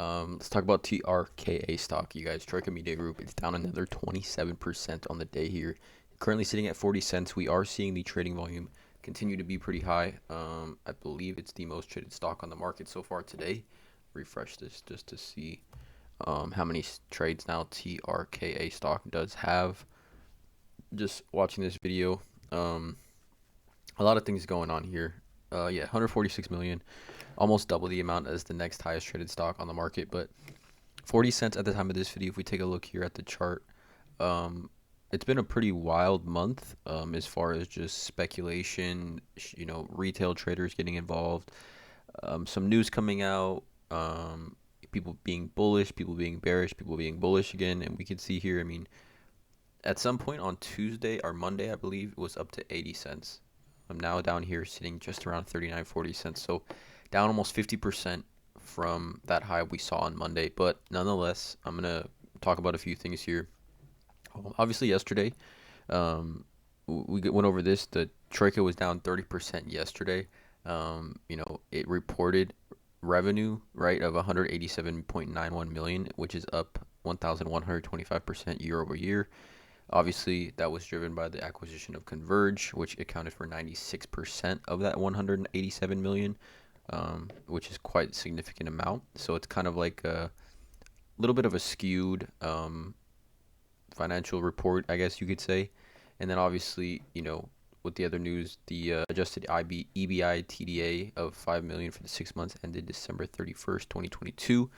Let's talk about TRKA stock, you guys. Troika Media Group. It's down another 27% on the day here. Currently sitting at 40 cents. We are seeing the trading volume continue to be pretty high. I believe it's the most traded stock on the market so far today. Refresh this just to see how many trades now TRKA stock does have. Just watching this video, a lot of things going on here. Yeah, 146 million, almost double the amount as the next highest traded stock on the market, but 40 cents at the time of this video. If we take a look here at the chart, um, it's been a pretty wild month as far as just speculation, retail traders getting involved, some news coming out, people being bullish, people being bearish, people being bullish again. And we can see here, I mean, at some point on Tuesday or Monday, I believe, it was up to 80 cents. I'm now down here sitting just around 39, 40 cents. So down almost 50% from that high we saw on Monday. But nonetheless, I'm going to talk about a few things here. Obviously, yesterday, we went over this. The Troika was down 30% yesterday. It reported revenue, right, of 187.91 million, which is up 1,125% year over year. Obviously, that was driven by the acquisition of Converge, which accounted for 96% of that 187 million, which is quite a significant amount. So it's kind of like a little bit of a skewed financial report, I guess you could say. And then obviously, with the other news, the adjusted EBI TDA of 5 million for the 6 months ended December 31st, 2022.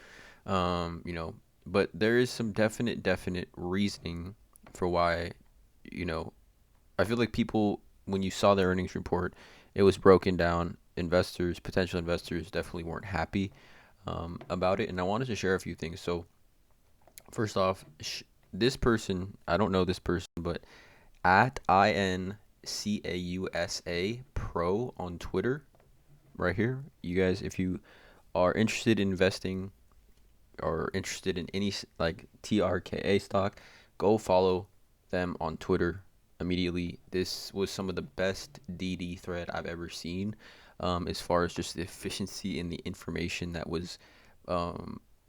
But there is some definite reasoning for why, I feel like people, when you saw the earnings report, it was broken down. Potential investors definitely weren't happy about it. And I wanted to share a few things. So first off, this person, I don't know this person, but at INCAUSA Pro on Twitter, right here, you guys, if you are interested in investing or interested in any like TRKA stock, go follow them on Twitter immediately. This was some of the best DD thread I've ever seen, as far as just the efficiency and the information that was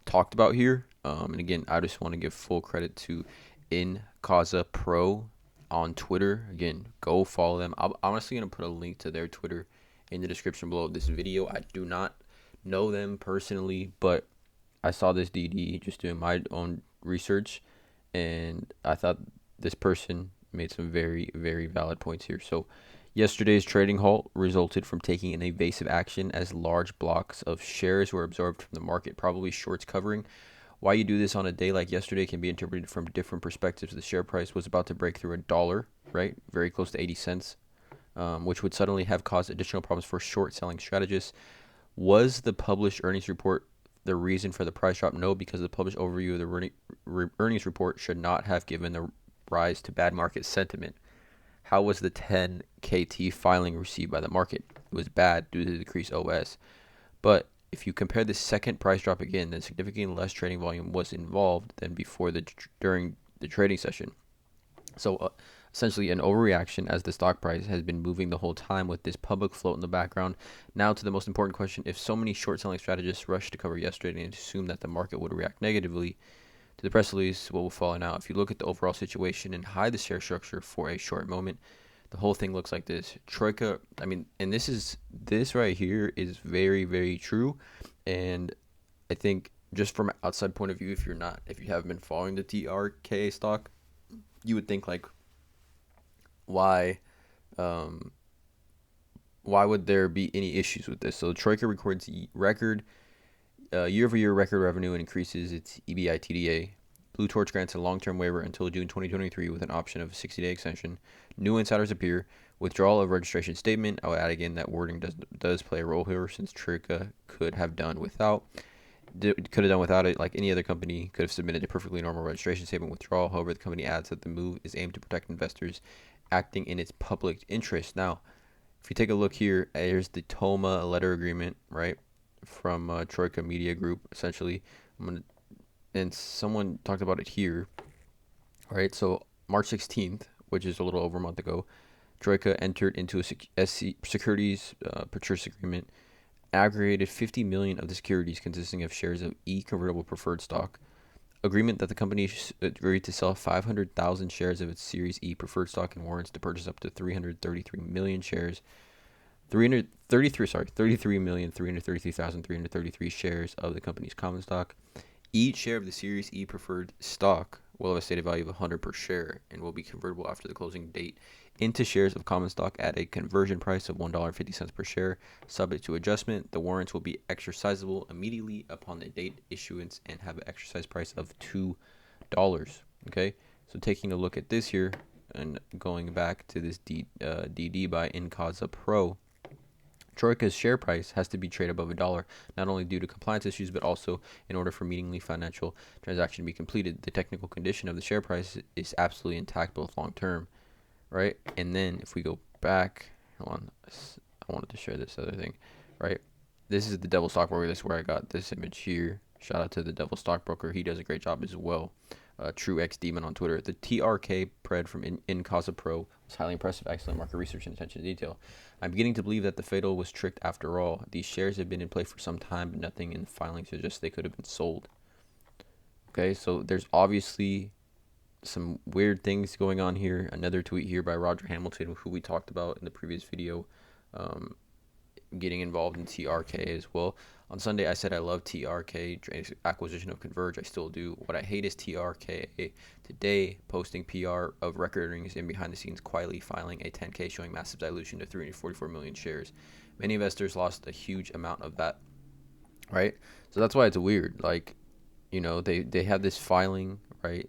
talked about here. And again, I just want to give full credit to In Causa Pro on Twitter. Again, go follow them. I'm honestly going to put a link to their Twitter in the description below this video. I do not know them personally, but I saw this DD just doing my own research, and I thought this person made some very, very valid points here. So yesterday's trading halt resulted from taking an evasive action as large blocks of shares were absorbed from the market, probably shorts covering. Why you do this on a day like yesterday can be interpreted from different perspectives. The share price was about to break through $1, right? Very close to 80 cents, which would suddenly have caused additional problems for short selling strategists. Was the published earnings report the reason for the price drop? No, because the published overview of the earnings report should not have given the rise to bad market sentiment. How was the 10KT filing received by the market? It was bad due to the decreased OS. But if you compare the second price drop again, then significantly less trading volume was involved than before during the trading session. So essentially an overreaction, as the stock price has been moving the whole time with this public float in the background. Now to the most important question: if so many short selling strategists rushed to cover yesterday and assumed that the market would react negatively to the press release, what will follow now? If you look at the overall situation and hide the share structure for a short moment, the whole thing looks like this. Troika, I mean, and this right here is very, very true. And I think just from an outside point of view, if you haven't been following the TRK stock, you would think like, why would there be any issues with this? So Troika records record year-over-year record revenue and increases its EBI TDA. Blue Torch grants a long-term waiver until June 2023 with an option of a 60-day extension. New insiders appear. Withdrawal of registration statement. I'll add again that wording does play a role here, since Trka could have done without it like any other company. Could have submitted a perfectly normal registration statement withdrawal. However, the company adds that the move is aimed to protect investors acting in its public interest. Now, if you take a look here, here's the TOMA letter agreement, right, from Troika Media Group, essentially. And someone talked about it here. All right, so March 16th, which is a little over a month ago, Troika entered into a securities purchase agreement aggregated 50 million of the securities consisting of shares of E convertible preferred stock. Agreement that the company agreed to sell 500,000 shares of its Series E preferred stock and warrants to purchase up to 333 million shares. 33,333,333 shares of the company's common stock. Each share of the Series E preferred stock will have a stated value of 100 per share and will be convertible after the closing date into shares of common stock at a conversion price of $1.50 per share, subject to adjustment. The warrants will be exercisable immediately upon the date issuance and have an exercise price of $2. Okay, so taking a look at this here and going back to this DD by Incasa Pro, Troika's share price has to be traded above $1, not only due to compliance issues, but also in order for meaningfully financial transaction to be completed. The technical condition of the share price is absolutely intact both long term, right? And then if we go back, hold on, I wanted to share this other thing, right? This is the Devil Stockbroker. This is where I got this image here. Shout out to the Devil Stockbroker. He does a great job as well. True X Demon on Twitter. The TRK pred from Incasa Pro was highly impressive, excellent market research and attention to detail. I'm beginning to believe that the fatal was tricked after all. These shares have been in play for some time, but nothing in the filing suggests they could have been sold. Okay, so there's obviously some weird things going on here. Another tweet here by Roger Hamilton, who we talked about in the previous video, getting involved in TRK as well. On Sunday, I said I love TRK acquisition of Converge. I still do. What I hate is TRK today posting PR of record earnings and behind the scenes quietly filing a 10K showing massive dilution to 344 million shares. Many investors lost a huge amount of that, right? So that's why it's weird. Like, you know, they have this filing, right?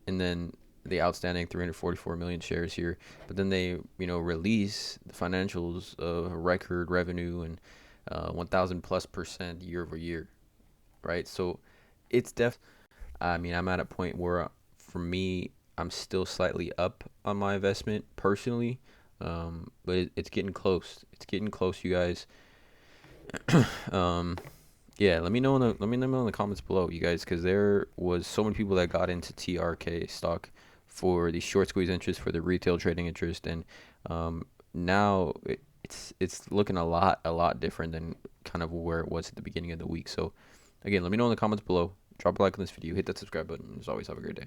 And then the outstanding 344 million shares here, but then they, you know, release the financials of record revenue and 1,000+% year over year, right? So it's I mean, I'm at a point where for me, I'm still slightly up on my investment personally, but it's getting close. It's getting close, you guys. Yeah, let me know in the comments below, you guys, because there was so many people that got into TRK stock for the short squeeze interest, for the retail trading interest, and now it's looking a lot different than kind of where it was at the beginning of the week. So again, let me know in the comments below. Drop a like on this video, hit that subscribe button. As always, have a great day.